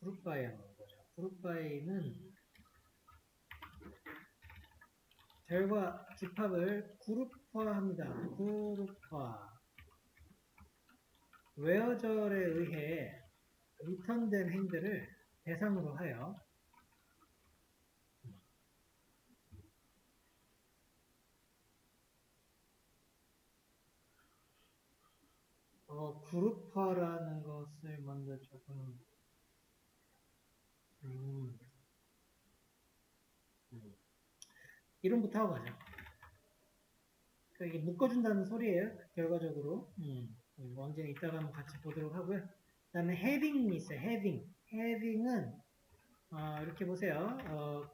그룹 바이 하는 거죠. 그룹 바이는 결과 집합을 그룹화합니다. 그룹화. 웨어절에 의해 리턴된 행들을 대상으로 하여 그룹화라는 것을 먼저 조금 이름부터 하고 가죠. 이게 묶어준다는 소리예요. 결과적으로. 언제 이따가 한번 같이 보도록 하고요. 그 다음에 having이 있어요. having은 이렇게 보세요.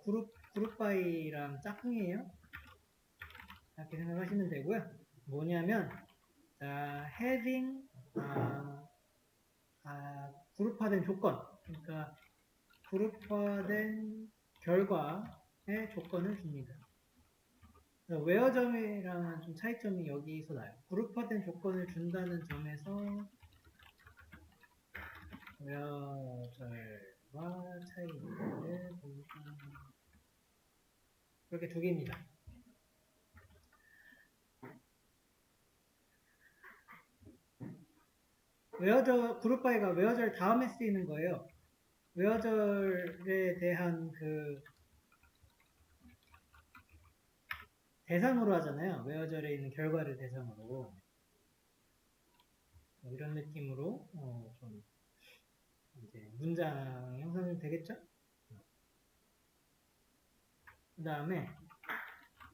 그룹 바이랑 짝꿍이에요. 이렇게 생각하시면 되고요. 뭐냐면 자, having 그룹화된 조건. 그러니까 그룹화된 결과의 조건을 줍니다. 웨어점이랑은 좀 차이점이 여기서 나요. 그룹화된 조건을 준다는 점에서 웨어절과 차이를 보시면 그렇게 두 개입니다. 그룹 바이가 웨어절 다음에 쓰이는 거예요. 웨어절에 대한 그 대상으로 하잖아요. 웨어절에 있는 결과를 대상으로. 이런 느낌으로 좀 이제 문장 형성이 되겠죠? 그 다음에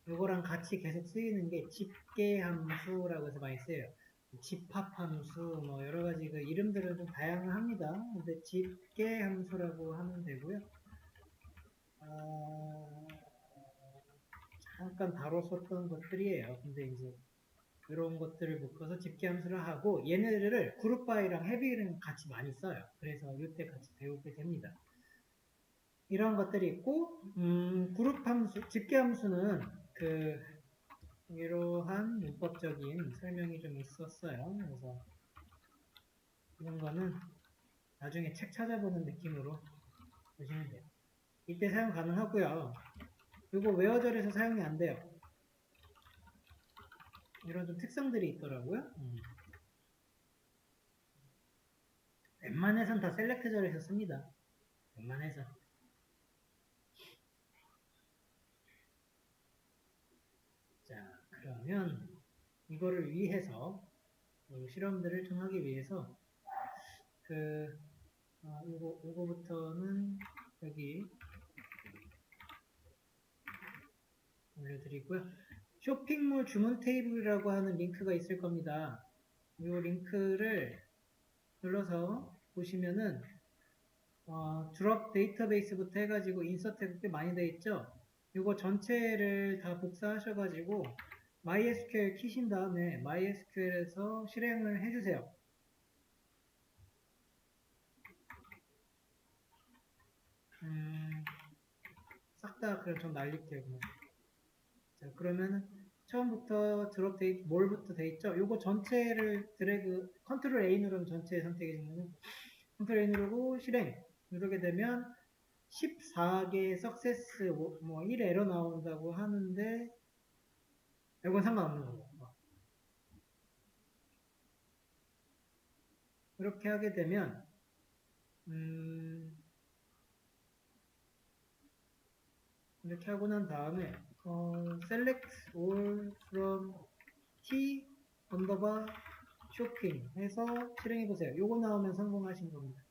이거랑 같이 계속 쓰이는 게 집계함수라고 해서 많이 쓰여요. 집합함수 뭐 여러 가지 그 이름들은 좀 다양합니다. 근데 집계함수라고 하면 되고요. 잠깐 다뤘었던 것들이에요. 근데 이제 이런 것들을 묶어서 집계함수를 하고 얘네들을 그룹 바이랑 헤비랑 같이 많이 써요. 그래서 이때 같이 배우게 됩니다. 이런 것들이 있고 그룹 함수, 집계함수는 그 이러한 문법적인 설명이 좀 있었어요. 그래서 이런 거는 나중에 책 찾아보는 느낌으로 보시면 돼요. 이때 사용 가능하고요. 이거 웨어절에서 사용이 안 돼요. 이런 좀 특성들이 있더라고요. 웬만해선 다 셀렉트절에서 씁니다. 웬만해선. 자, 그러면 이거를 위해서 실험들을 좀 하기 위해서 요거부터는 여기 올려드리고요. 쇼핑몰 주문 테이블이라고 하는 링크가 있을 겁니다. 이 링크를 눌러서 보시면은 드롭 데이터베이스부터 해가지고 인서트가 꽤 많이 되어 있죠. 이거 전체를 다 복사하셔가지고 MySQL 키신 다음에 MySQL에서 실행을 해주세요. 싹 다 그럼 좀 날릴게요. 자, 그러면 처음부터 드롭 데이터 뭘부터 돼 있죠? 요거 전체를 드래그 컨트롤 A 누르면 전체 선택해 주면 컨트롤 A 누르고 실행 누르게 되면 14개의 석세스 뭐 1 에러 나온다고 하는데 이건 상관없는 거고 이렇게 하게 되면 이렇게 하고 난 다음에 select all from t 언더바 쇼핑 해서 실행해 보세요. 요거 나오면 성공하신 겁니다.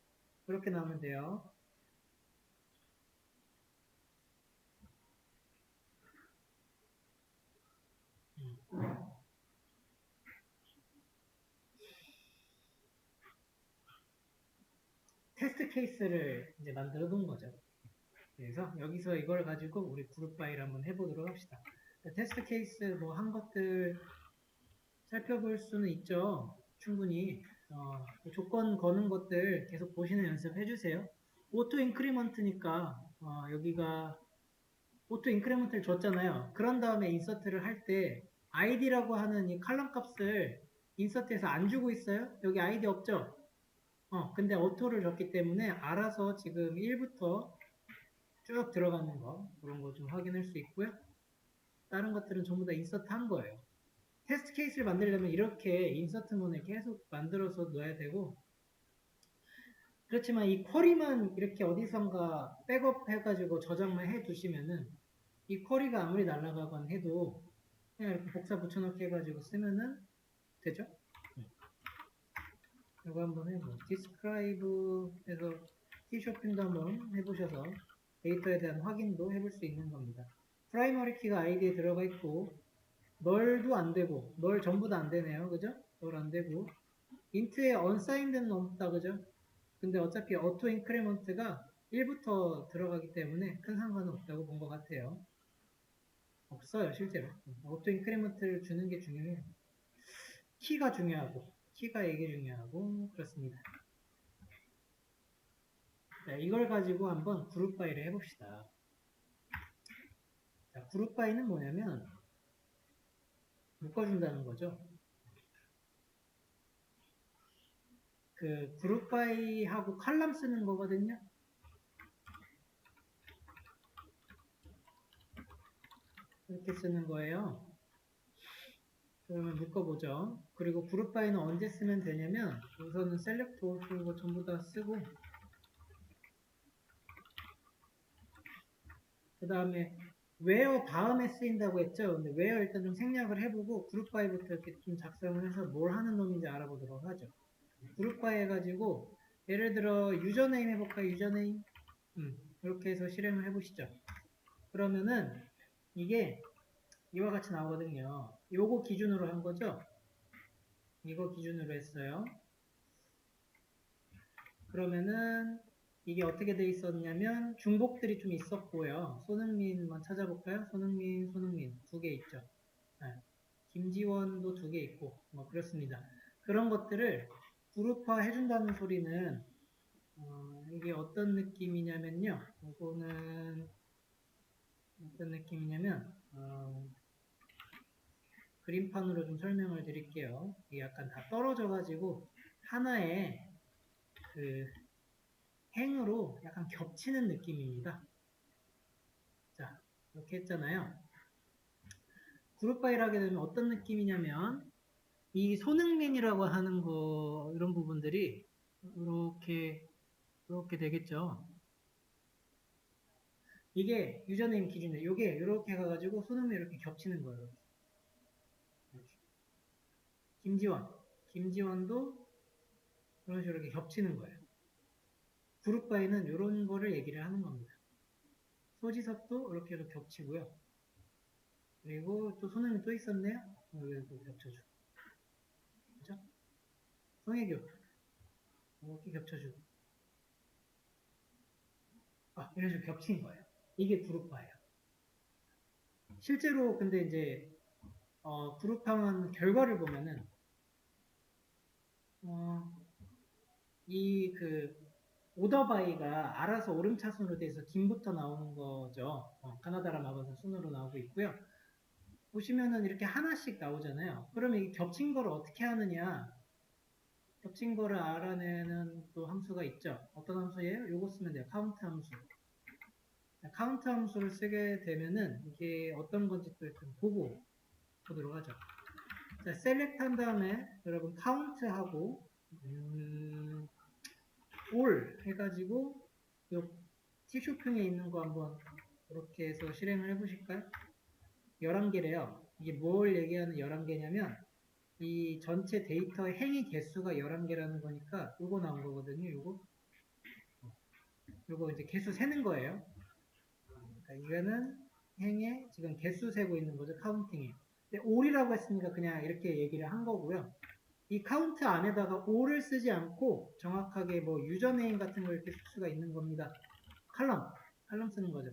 그렇게 나오면 돼요. 테스트 케이스를 이제 만들어 놓은 거죠. 그래서 여기서 이걸 가지고 우리 그룹 바이를 한번 해보도록 합시다. 테스트 케이스 뭐 한 것들 살펴볼 수는 있죠. 충분히 조건 거는 것들 계속 보시는 연습 해주세요. 오토 인크리먼트니까 여기가 오토 인크리먼트를 줬잖아요. 그런 다음에 인서트를 할 때 id라고 하는 이 칼럼 값을 인서트에서 안 주고 있어요. 여기 id 없죠. 근데 오토를 줬기 때문에 알아서 지금 1부터 쭉 들어가는 거, 그런 거 좀 확인할 수 있고요. 다른 것들은 전부 다 인서트 한 거예요. 테스트 케이스를 만들려면 이렇게 인서트문을 계속 만들어서 넣어야 되고, 그렇지만 이 쿼리만 이렇게 어디선가 백업 해가지고 저장만 해 두시면은 이 쿼리가 아무리 날아가건 해도 그냥 이렇게 복사 붙여넣기 해가지고 쓰면은 되죠? 이거 한번 해보죠. 디스크라이브에서 키쇼핑도 한번 해보셔서 데이터에 대한 확인도 해볼 수 있는 겁니다. 프라이머리 키가 아이디에 들어가 있고 널도 안 되고 널 전부 다 안 되네요. 그죠? 널 안 되고 인트에 unsigned는 없다. 그죠? 근데 어차피 어토 인크리먼트가 1부터 들어가기 때문에 큰 상관은 없다고 본 것 같아요. 없어요, 실제로. 어토 인크리먼트를 주는 게 중요해요. 키가 중요하고, 키가 이게 중요하고, 그렇습니다. 자, 이걸 가지고 한번 그룹 바이를 해봅시다. 자, 그룹 바이는 뭐냐면, 묶어준다는 거죠. 그 그룹 바이하고 칼럼 쓰는 거거든요. 이렇게 쓰는 거예요. 그러면 묶어보죠. 그리고 그룹 바이는 언제 쓰면 되냐면 우선은 셀렉트 올 풀고 전부 다 쓰고 그 다음에 where 다음에 쓰인다고 했죠. 근데 where 일단 좀 생략을 해보고 그룹 바이부터 이렇게 좀 작성을 해서 뭘 하는 놈인지 알아보도록 하죠. 그룹 바이 해가지고 예를 들어 유저네임 해볼까요? 유저네임 이렇게 해서 실행을 해보시죠. 그러면은 이게 이와 같이 나오거든요. 요거 기준으로 한 거죠. 이거 기준으로 했어요. 그러면은 이게 어떻게 돼 있었냐면 중복들이 좀 있었고요. 손흥민만 찾아볼까요? 손흥민 두 개 있죠. 네. 김지원도 두 개 있고 뭐 그렇습니다. 그런 것들을 그룹화 해준다는 소리는 이게 어떤 느낌이냐면요. 이거는 어떤 느낌이냐면 그림판으로 좀 설명을 드릴게요. 이게 약간 다 떨어져가지고 하나의 그 행으로 약간 겹치는 느낌입니다. 자, 이렇게 했잖아요. 그룹 바이를 하게 되면 어떤 느낌이냐면 이 손흥민이라고 하는 거 이런 부분들이 이렇게 되겠죠. 이게 유저네임 기준이에요. 이게 이렇게 가가지고 손흥민 이렇게 겹치는 거예요. 김지원도 이런 식으로 이렇게 겹치는 거예요. 그룹 바이는 이런 거를 얘기를 하는 겁니다. 소지섭도 이렇게 해서 겹치고요. 그리고 또 손흥민 또 있었네요. 여기도 겹쳐주고. 그죠? 송혜교 이렇게 겹쳐주고. 이런 식으로 겹친 거예요. 이게 그룹화예요. 실제로 근데 이제 그룹화한 결과를 보면은 이 그 오더바이가 알아서 오름차순으로 돼서 김부터 나오는 거죠. 가나다라 마법사 순으로 나오고 있고요. 보시면은 이렇게 하나씩 나오잖아요. 그러면 이 겹친 거를 어떻게 하느냐? 겹친 거를 알아내는 또 함수가 있죠. 어떤 함수예요? 요거 쓰면 돼요. 카운트 함수. 자, 카운트 함수를 쓰게 되면은 이게 어떤 건지 또 일단 보고 보도록 하죠. 자, 셀렉트 한 다음에 여러분 카운트하고 올 해가지고 요 티쇼핑에 있는 거 한번 이렇게 해서 실행을 해보실까요? 11개래요. 이게 뭘 얘기하는 11개냐면 이 전체 데이터의 행위 개수가 11개라는 거니까 요거 나온 거거든요. 요거 이제 개수 세는 거예요. 그러니까 이거는 행의 지금 개수 세고 있는 거죠. 카운팅이. 근데 올이라고 했으니까 그냥 이렇게 얘기를 한 거고요. 이 카운트 안에다가 올을 쓰지 않고 정확하게 뭐 유저네임 같은 걸 이렇게 쓸 수가 있는 겁니다. 칼럼 쓰는 거죠.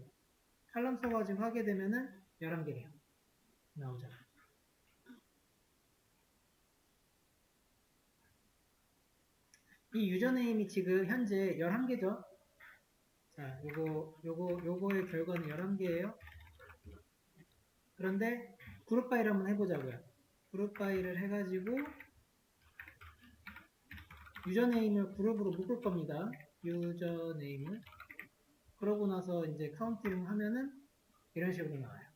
칼럼 써가지고 하게 되면은 11개래요. 나오죠. 이 유저네임이 지금 현재 11개죠. 자, 요거의 결과는 11개예요. 그런데 그룹 바이를 한번 해보자고요. 그룹 바이를 해가지고 유저네임을 그룹으로 묶을 겁니다. 유저네임을. 그러고 나서 이제 카운팅 하면은 이런 식으로 나와요.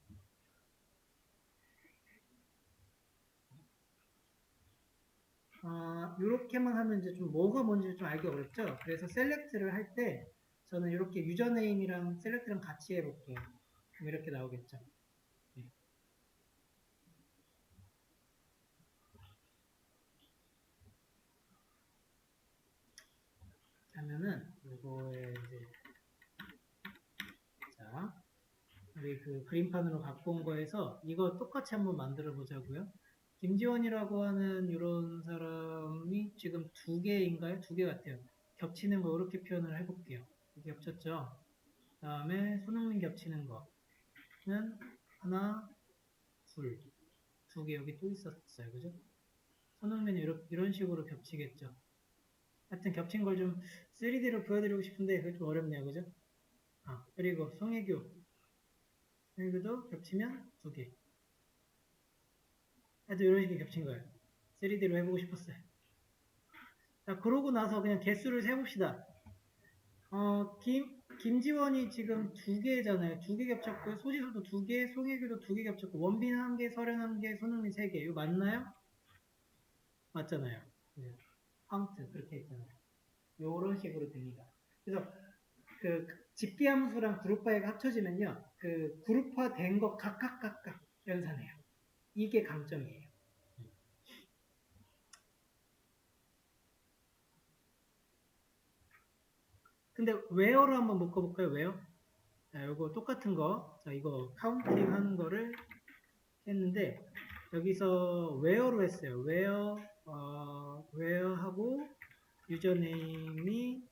이렇게만 하면 이제 좀 뭐가 뭔지 좀 알기 어렵죠? 그래서 셀렉트를 할 때 저는 이렇게 유저네임이랑 셀렉트랑 같이 해볼게요. 이렇게 나오겠죠? 네. 하면은 이거에 이제 자 우리 그 그림판으로 갖고 온 거에서 이거 똑같이 한번 만들어 보자고요. 김지원이라고 하는 이런 사람이 지금 두 개인가요? 두 개 같아요. 겹치는 거 이렇게 표현을 해볼게요. 겹쳤죠? 그 다음에 손흥민 겹치는 거는 하나, 둘, 두 개 여기 또 있었어요. 그죠? 손흥민이 이런 식으로 겹치겠죠. 하여튼 겹친 걸 좀 3D로 보여드리고 싶은데 그게 좀 어렵네요. 그죠? 그리고 송혜교도 겹치면 두 개. 해도 이런 식으로 겹친 거예요. 3D로 해보고 싶었어요. 자, 그러고 나서 그냥 개수를 세봅시다. 김지원이 지금 두 개잖아요. 두 개 겹쳤고요. 소지수도 두 개, 송혜교도 두 개 겹쳤고, 원빈 한 개, 설현 한 개, 손흥민 세 개. 이거 맞나요? 맞잖아요. 네. 카운트 그렇게 있잖아요. 요런 식으로 됩니다. 그래서 그 집계함수랑 그룹바이가 합쳐지면요. 그 그룹화 된 거 각각 연산해요. 이게 강점이에요. 근데 웨어로 한번 묶어볼까요? 웨어? 자, 요거 똑같은 거. 자, 이거 카운팅 하는 거를 했는데, 여기서 웨어로 했어요. 웨어하고 유저네임이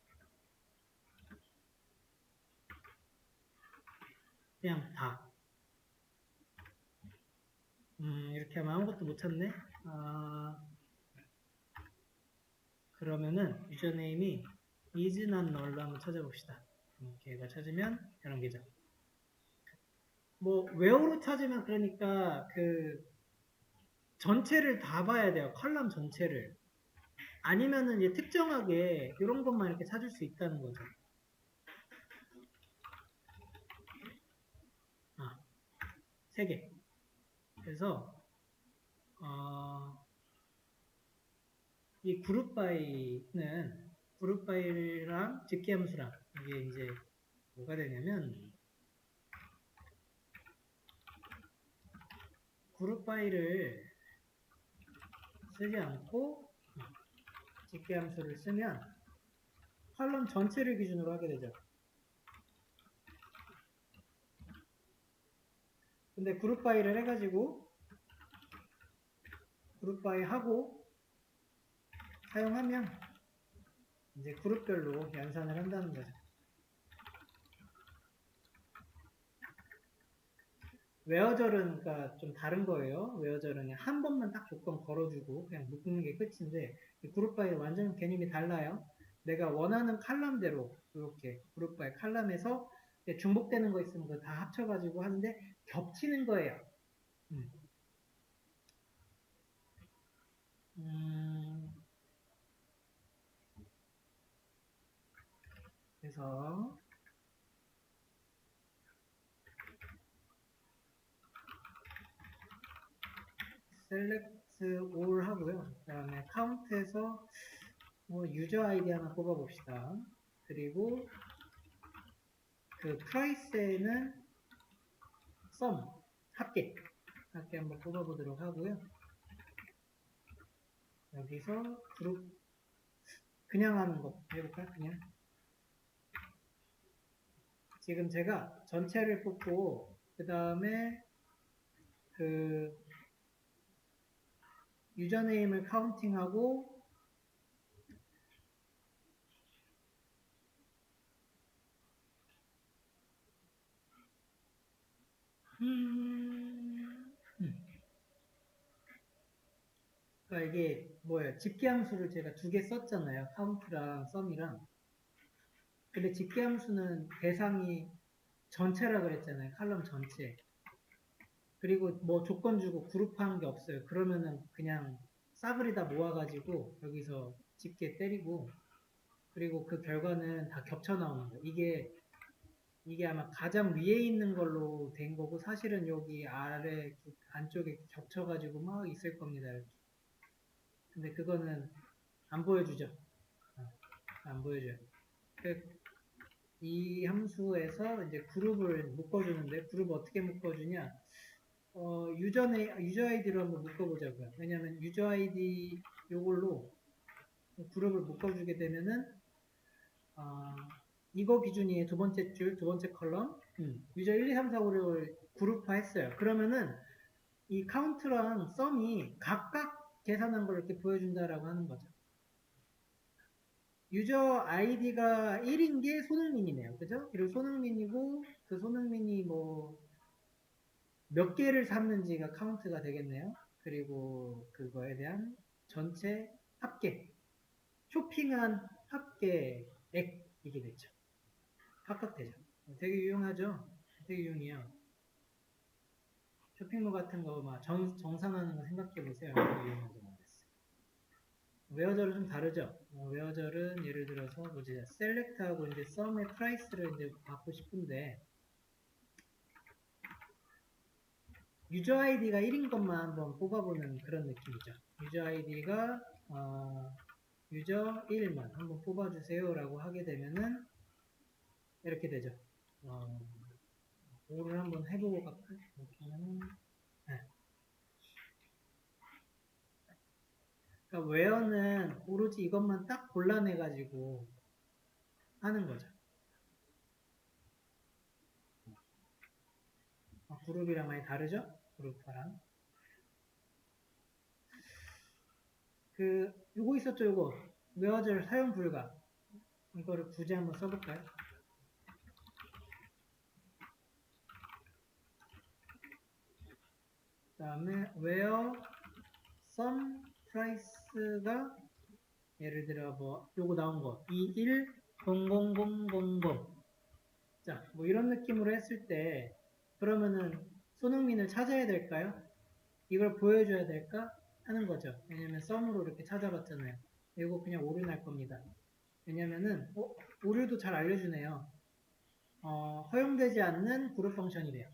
그냥 다. 이렇게 하면 아무것도 못 찾네. 그러면은 유저네임이 is not null로 한번 찾아봅시다. 걔가 찾으면 이런 게죠. 뭐 where로 찾으면 그러니까 그 전체를 다 봐야 돼요. 컬럼 전체를. 아니면은 이제 특정하게 이런 것만 이렇게 찾을 수 있다는 거죠. 세 개. 그래서 이 그룹 바이랑 집계함수랑 이게 이제 뭐가 되냐면 그룹 바이를 쓰지 않고 집계함수를 쓰면 컬럼 전체를 기준으로 하게 되죠. 근데 그룹 바이를 해가지고 그룹 바이 하고 사용하면 이제 그룹별로 연산을 한다는 거죠. 웨어절은 그러니까 좀 다른 거예요. 웨어절은 한 번만 딱 조건 걸어주고 그냥 묶는 게 끝인데 그룹 바이 완전 개념이 달라요. 내가 원하는 칼럼대로 이렇게 그룹 바이 칼럼에서 중복되는 거 있으면 그거 다 합쳐가지고 하는데 겹치는 거예요. 그래서 select all 하고요. 그 다음에 count에서 뭐 유저 아이디 하나 뽑아봅시다. 그리고 그 price에는 sum 합계 한번 뽑아보도록 하고요. 여기서 그룹 그냥 하는 거 해볼까요? 그냥 지금 제가 전체를 뽑고 그 다음에 그 유저네임을 카운팅하고 그러니까 이게 뭐예요? 집계함수를 제가 두 개 썼잖아요. 카운트랑 썸이랑. 근데 집계함수는 대상이 전체라 그랬잖아요. 칼럼 전체. 그리고 뭐 조건 주고 그룹하는 게 없어요. 그러면은 그냥 싸그리 다 모아가지고 여기서 집게 때리고, 그리고 그 결과는 다 겹쳐 나오는 거예요. 이게 아마 가장 위에 있는 걸로 된 거고, 사실은 여기 아래 안쪽에 겹쳐가지고 막 있을 겁니다. 이렇게. 근데 그거는 안 보여주죠. 안 보여줘요. 이 함수에서 이제 그룹을 묶어주는데, 그룹 어떻게 묶어주냐? 유저 아이디로 한번 묶어보자고요. 왜냐면 유저 아이디 요걸로 그룹을 묶어주게 되면은, 이거 기준이 두 번째 줄, 두 번째 컬럼, 유저 1, 2, 3, 4, 5를 그룹화 했어요. 그러면은 이 카운트랑 썸이 각각 계산한 걸 이렇게 보여준다라고 하는 거죠. 유저 아이디가 1인 게 손흥민이네요. 그죠? 그리고 손흥민이고, 그 손흥민이 뭐, 몇 개를 샀는지가 카운트가 되겠네요. 그리고 그거에 대한 전체 합계, 쇼핑한 합계액, 이게 됐죠. 합각되죠. 되게 유용하죠? 되게 유용해요. 쇼핑몰 같은 거 막 정산하는 거 생각해 보세요. 되게 유용하죠. 웨어절은 좀 다르죠. 웨어절은 예를 들어서 뭐지, 셀렉트하고 이제 썸의 프라이스를 이제 받고 싶은데, 유저 아이디가 1인 것만 한번 뽑아보는 그런 느낌이죠. 유저 아이디가 유저 1만 한번 뽑아주세요 라고 하게 되면은 이렇게 되죠. 5를 한번 해보고 갈까요? 이렇게 하면은, 네. 그러니까 웨어는 오로지 이것만 딱 골라내가지고 하는 거죠. 그룹이랑 많이 다르죠? 그룹화랑. 요거 있었죠, 요거. 웨어절 사용 불가. 이거를 굳이 한번 써볼까요? 그 다음에 where some price가 예를 들어 뭐 요거 나온 거 210000 자, 뭐 이런 느낌으로 했을 때 그러면은 손흥민을 찾아야 될까요? 이걸 보여줘야 될까? 하는 거죠. 왜냐면 썸으로 이렇게 찾아봤잖아요. 이거 그냥 오류 날 겁니다. 왜냐면은 오류도 잘 알려주네요. 허용되지 않는 그룹 펑션이래요.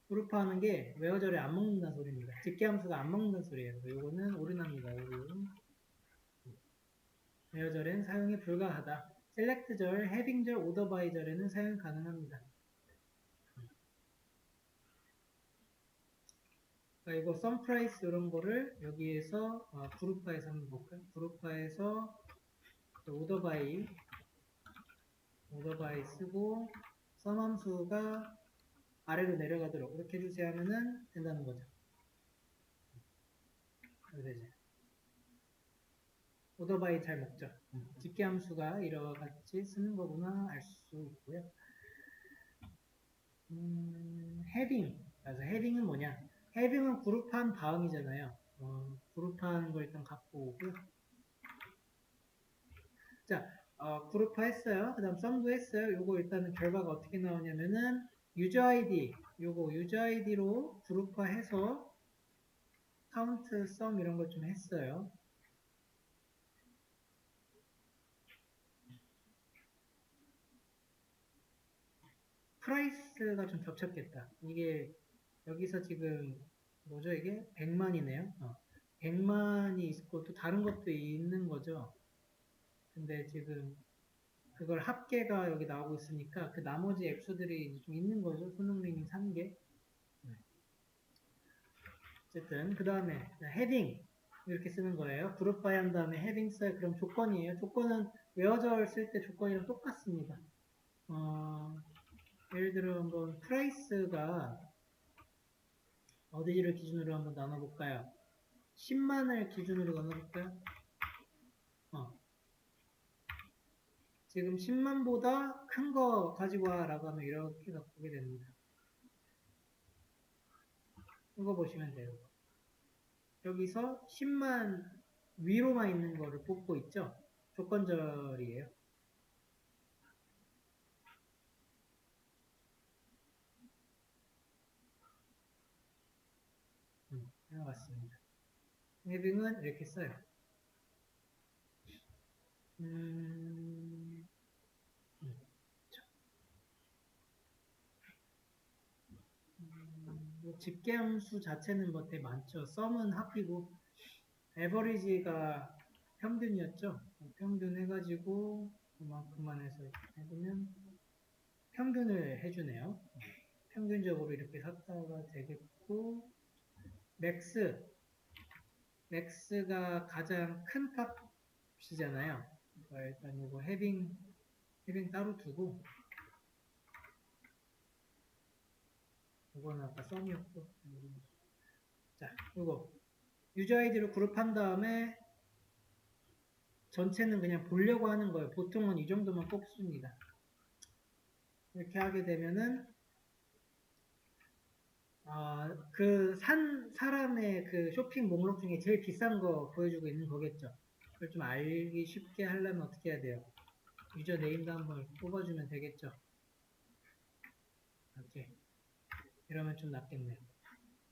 그룹화하는 게 웨어절에 안 먹는다는 소리입니다. 집계함수가 안 먹는다는 소리예요. 이거는 오류납니다. 오류. 웨어절엔 사용이 불가하다. 셀렉트절, 해빙절, 오더바이절에는 사용 가능합니다. 그러니까 이거 썸프라이스 이런 거를 여기에서 그룹화해서 한번 볼까요? 그룹화해서 오더바이 쓰고 썸함수가 아래로 내려가도록 이렇게 해주세요 하면은 된다는 거죠. 이렇게 되죠. 오더바이 잘 먹죠. 집계함수가 이와 같이 쓰는 거구나 알 수 있고요. 해빙. 그래서 해빙은 뭐냐? 해빙은 그룹한 다음이잖아요. 그룹한 걸 일단 갖고 오고요. 자, 그룹화 했어요. 그 다음 썸도 했어요. 요거 일단은 결과가 어떻게 나오냐면은 유저 아이디, 요거 유저 아이디로 그룹화해서 카운트, 썸 이런 걸 좀 했어요. 프라이스가 좀 겹쳤겠다. 이게 여기서 지금 뭐죠 이게? 100만이네요. 100만이 있고 또 다른 것도 있는 거죠. 근데 지금 그걸 합계가 여기 나오고 있으니까 그 나머지 액수들이 좀 있는 거죠. 손흥민이 산 게. 어쨌든 그 다음에 헤딩 이렇게 쓰는 거예요. 그룹 바이 한 다음에 헤딩 써요. 그럼 조건이에요. 조건은 웨어절 쓸 때 조건이랑 똑같습니다. 예를 들어 한번 프라이스가 어디를 기준으로 한번 나눠볼까요? 10만을 기준으로 나눠볼까요? 지금 10만보다 큰 거 가지고 와라고 하면 이렇게 바꾸게 됩니다. 이거 보시면 돼요. 여기서 10만 위로만 있는 거를 뽑고 있죠? 조건절이에요. 맞습니다. 해빙은 이렇게 써요. 음, 뭐 집계함수 자체는 뭐 되게 많죠. 썸은 합이고 에버리지가 평균이었죠. 평균 해가지고 그만큼만 해서 해보면 평균을 해주네요. 평균적으로 이렇게 샀다가 되겠고 맥스가 가장 큰 값이잖아요. 그러니까 일단 이거 헤빙 따로 두고 이거는 아까 썸이었고 자 이거 유저 아이디로 그룹한 다음에 전체는 그냥 보려고 하는 거예요. 보통은 이 정도만 뽑습니다. 이렇게 하게 되면은 그 사람의 그 쇼핑 목록 중에 제일 비싼 거 보여주고 있는 거겠죠. 그걸 좀 알기 쉽게 하려면 어떻게 해야 돼요? 유저 네임도 한번 뽑아주면 되겠죠. 이렇게 이러면 좀 낫겠네요.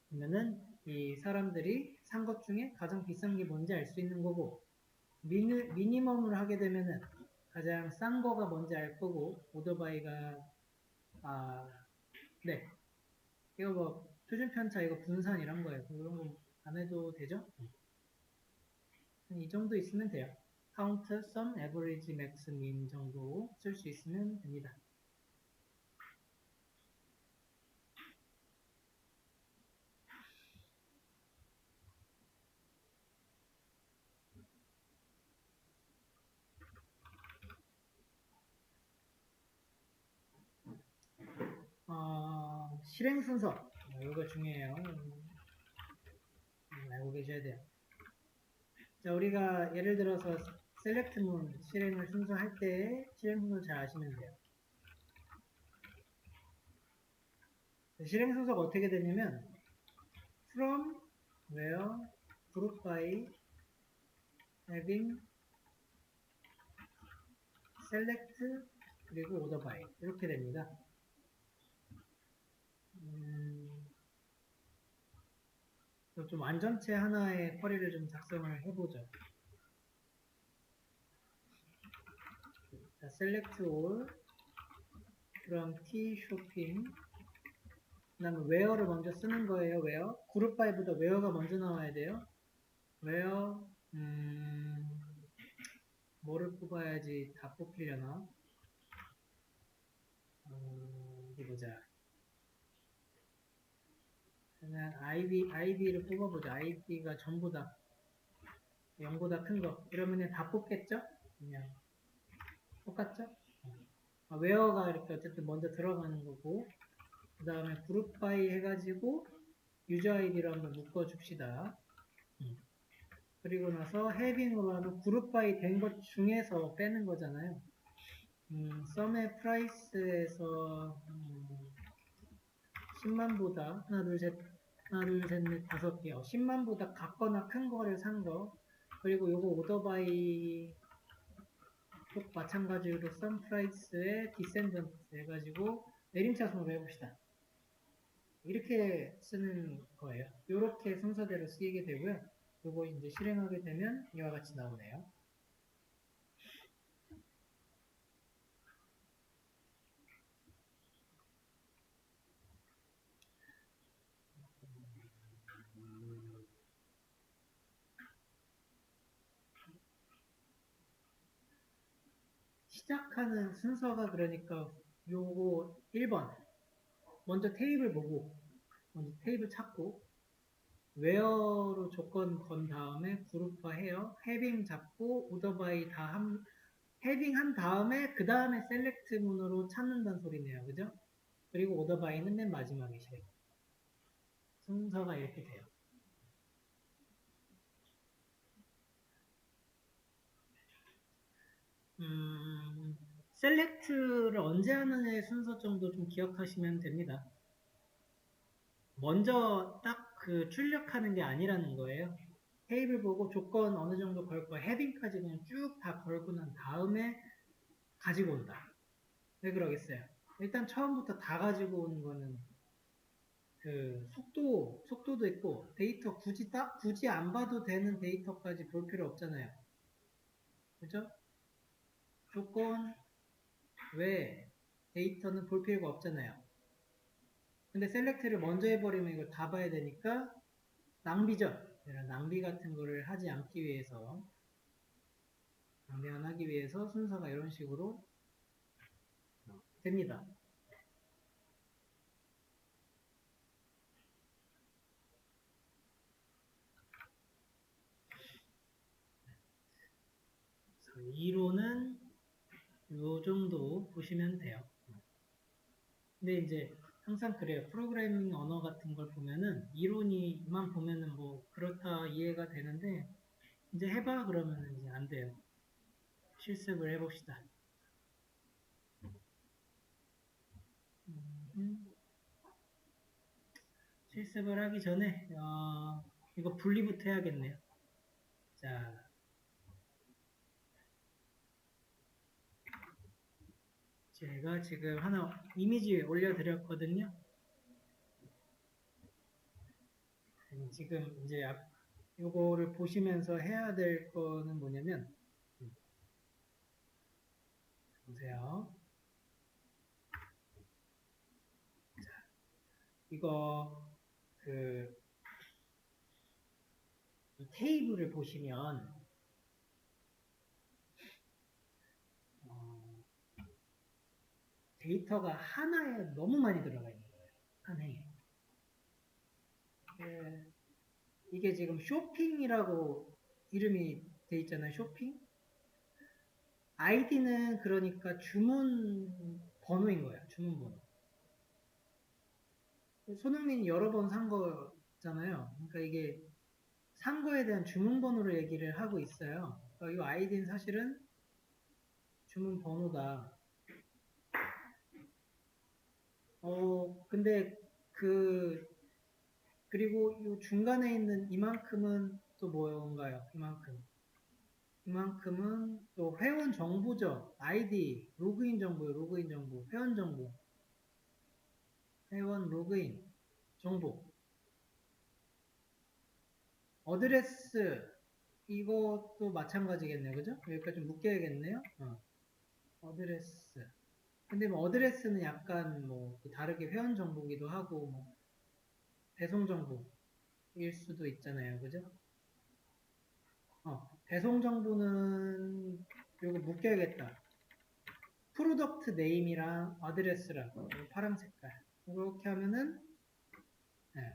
그러면은 이 사람들이 산 것 중에 가장 비싼 게 뭔지 알 수 있는 거고 미니멈으로 하게 되면은 가장 싼 거가 뭔지 알 거고 오토바이가 네 이거 뭐 표준 편차 이거 분산 이런 거예요. 그런 거 안 해도 되죠? 이 정도 있으면 돼요. 카운트, 썸, 에버리지, 맥스, 민 정도 쓸 수 있으면 됩니다. 실행 순서 이거 중요해요. 알고 계셔야 돼요. 자, 우리가 예를 들어서 셀렉트문 실행을 순서할 때 실행 순서 잘 아시면 돼요. 실행 순서가 어떻게 되냐면 from, where, group by, having, select, 그리고 order by 이렇게 됩니다. 좀 완전체 하나의 쿼리를 좀 작성을 해보죠. 자, select all from t shopping 그 다음에 where를 먼저 쓰는 거예요. where 그룹 바이보다 where가 먼저 나와야 돼요. where 뭐를 뽑아야지 다 뽑히려나? 어디 보자. 그냥 IB를 뽑아보자. IB가 전부 다 0보다 큰 거. 이러면 다 뽑겠죠? 그냥 똑같죠? where가 이렇게 어쨌든 먼저 들어가는 거고 그 다음에 그룹 바이 해가지고 유저 아이디로 한번 묶어줍시다. 그리고 나서 having으로 하면 그룹 바이 된 것 중에서 빼는 거잖아요. 썸의 프라이스에서 10만보다 하나 둘셋넷 다섯 개 10만보다 같거나 큰 거를 산 거 그리고 요거 오더바이 또 마찬가지로 썸 프라이스의 디센던트 해가지고 내림차순으로 해봅시다. 이렇게 쓰는 거예요. 이렇게 순서대로 쓰이게 되고요. 요거 이제 실행하게 되면 이와 같이 나오네요. 시작하는 순서가 그러니까 요거 1번 먼저 테이블 보고 먼저 테이블 찾고 웨어로 조건 건 다음에 그룹화 해요. 해빙 잡고 오더바이 해빙 한 다음에 그 다음에 셀렉트 문으로 찾는다는 소리네요. 그죠? 그리고 오더바이는 맨 마지막에 실행. 순서가 이렇게 돼요. 셀렉트를 언제 하느냐의 순서 정도 좀 기억하시면 됩니다. 먼저 딱 그 출력하는 게 아니라는 거예요. 테이블 보고 조건 어느 정도 걸 거, 헤딩까지 그냥 쭉 다 걸고 난 다음에 가지고 온다. 왜 그러겠어요? 일단 처음부터 다 가지고 오는 거는 그 속도도 있고 데이터 굳이 안 봐도 되는 데이터까지 볼 필요 없잖아요. 그죠? 조건 왜 데이터는 볼 필요가 없잖아요. 근데 셀렉트를 먼저 해버리면 이걸 다 봐야 되니까 낭비죠. 이런 낭비 같은 거를 하지 않기 위해서, 낭비 안 하기 위해서 순서가 이런 식으로 됩니다. 이론은 요 정도 보시면 돼요. 근데 이제 항상 그래요. 프로그래밍 언어 같은 걸 보면은 이론이만 보면은 뭐 그렇다 이해가 되는데 이제 해봐 그러면은 이제 안 돼요. 실습을 해봅시다. 실습을 하기 전에 이거 분리부터 해야겠네요. 자, 제가 지금 하나 이미지 올려드렸거든요. 지금 이제 요거를 보시면서 해야 될 거는 뭐냐면 보세요. 이거 이 테이블을 보시면 데이터가 하나에 너무 많이 들어가 있는 거예요. 한 해에. 이게 지금 쇼핑이라고 이름이 돼 있잖아요. 쇼핑. 아이디는 그러니까 주문 번호인 거예요. 주문 번호. 손흥민이 여러 번 산 거잖아요. 그러니까 이게 산 거에 대한 주문 번호를 얘기를 하고 있어요. 그러니까 이 아이디는 사실은 주문 번호다. 근데 그리고 이 중간에 있는 이만큼은 또 뭔가요? 이만큼은 또 회원 정보죠. 아이디, 로그인 정보요. 로그인 정보, 회원 정보, 회원 로그인 정보, 어드레스 이것도 마찬가지겠네요. 그죠? 여기까지 좀 묶여야겠네요. 어드레스. 근데 뭐 어드레스는 약간 뭐 다르게 회원 정보기도 하고 뭐 배송 정보일 수도 있잖아요. 그죠? 배송 정보는 요거 묶여야겠다. 프로덕트 네임이랑 어드레스랑 파란 색깔 이렇게 하면은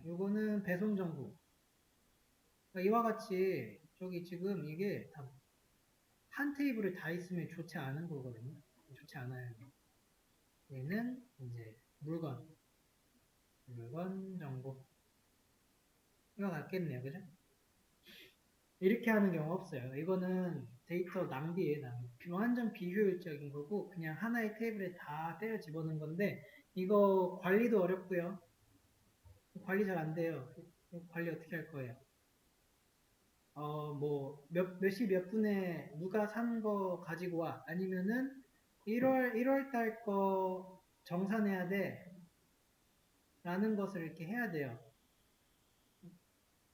요거는 배송 정보. 그러니까 이와 같이 저기 지금 이게 한 테이블에 다 있으면 좋지 않은 거거든요. 좋지 않아요. 얘는 이제 물건 정보 이거 같겠네요. 그죠? 이렇게 하는 경우 없어요. 이거는 데이터 낭비예요. 낭비. 완전 비효율적인 거고 그냥 하나의 테이블에 다 때려 집어넣은 건데 이거 관리도 어렵고요. 관리 잘 안 돼요. 관리 어떻게 할 거예요? 뭐 몇 시 몇 분에 누가 산 거 가지고 와 아니면은 1월 달 거 정산해야 돼 라는 것을 이렇게 해야 돼요.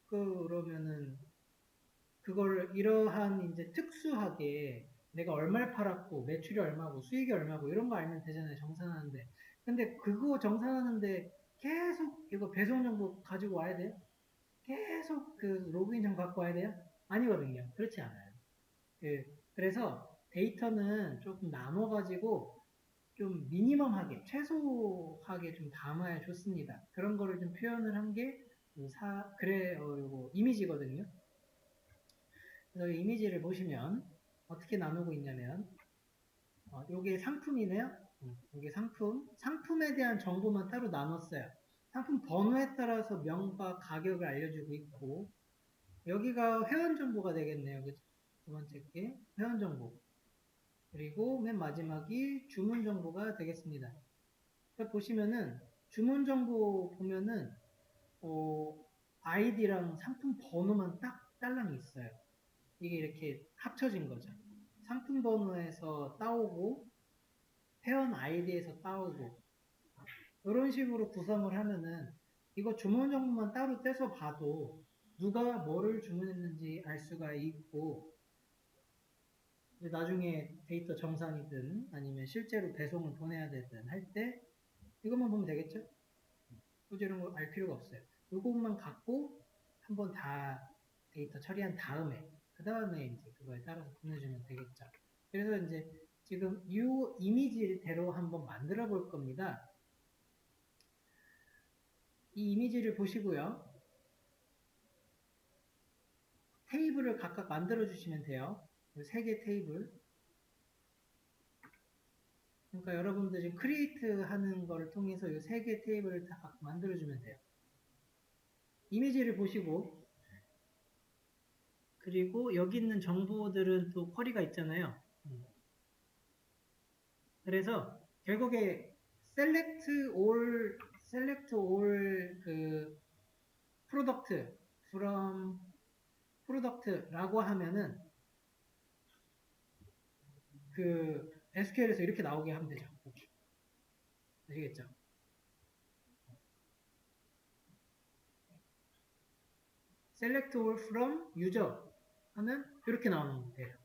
그러면은 그걸 이러한 이제 특수하게 내가 얼마를 팔았고 매출이 얼마고 수익이 얼마고 이런 거 알면 되잖아요. 정산하는데. 근데 그거 정산하는데 계속 이거 배송 정보 가지고 와야 돼요? 계속 그 로그인 정보 갖고 와야 돼요? 아니거든요. 그렇지 않아요. 그래서 데이터는 조금 나눠가지고 좀 미니멈하게, 최소하게 좀 담아야 좋습니다. 그런 거를 좀 표현을 한 게, 요거 이미지거든요. 그래서 이 이미지를 보시면 어떻게 나누고 있냐면, 요게 상품이네요. 요게 상품에 대한 정보만 따로 나눴어요. 상품 번호에 따라서 명과 가격을 알려주고 있고, 여기가 회원 정보가 되겠네요. 그죠? 두 번째 게 회원 정보. 그리고 맨 마지막이 주문 정보가 되겠습니다. 그러니까 보시면은 주문 정보 보면은 아이디랑 상품 번호만 딱 딸랑이 있어요. 이게 이렇게 합쳐진 거죠. 상품 번호에서 따오고 회원 아이디에서 따오고 이런 식으로 구성을 하면은 이거 주문 정보만 따로 떼서 봐도 누가 뭐를 주문했는지 알 수가 있고 이제 나중에 데이터 정산이든 아니면 실제로 배송을 보내야 되든 할 때 이것만 보면 되겠죠? 굳이 이런 거 알 필요가 없어요. 이것만 갖고 한번 다 데이터 처리한 다음에 그 다음에 이제 그거에 따라서 보내주면 되겠죠. 그래서 이제 지금 이 이미지대로 한번 만들어 볼 겁니다. 이 이미지를 보시고요. 테이블을 각각 만들어 주시면 돼요. 3개 테이블. 그러니까 여러분들 지금 크리에이트 하는 거를 통해서 이 3개 테이블을 다 각각 만들어 주면 돼요. 이미지를 보시고 그리고 여기 있는 정보들은 또 쿼리가 있잖아요. 그래서 결국에 select all 그 product from product라고 하면은 그 SQL에서 이렇게 나오게 하면 되죠. 아시겠죠? select all from user 하면 이렇게 나오는 거예요.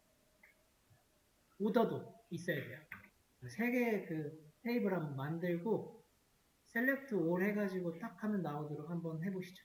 오더도 있어야 돼요. 3개의 그 테이블 한번 만들고 select all 해가지고 딱 하면 나오도록 한번 해보시죠.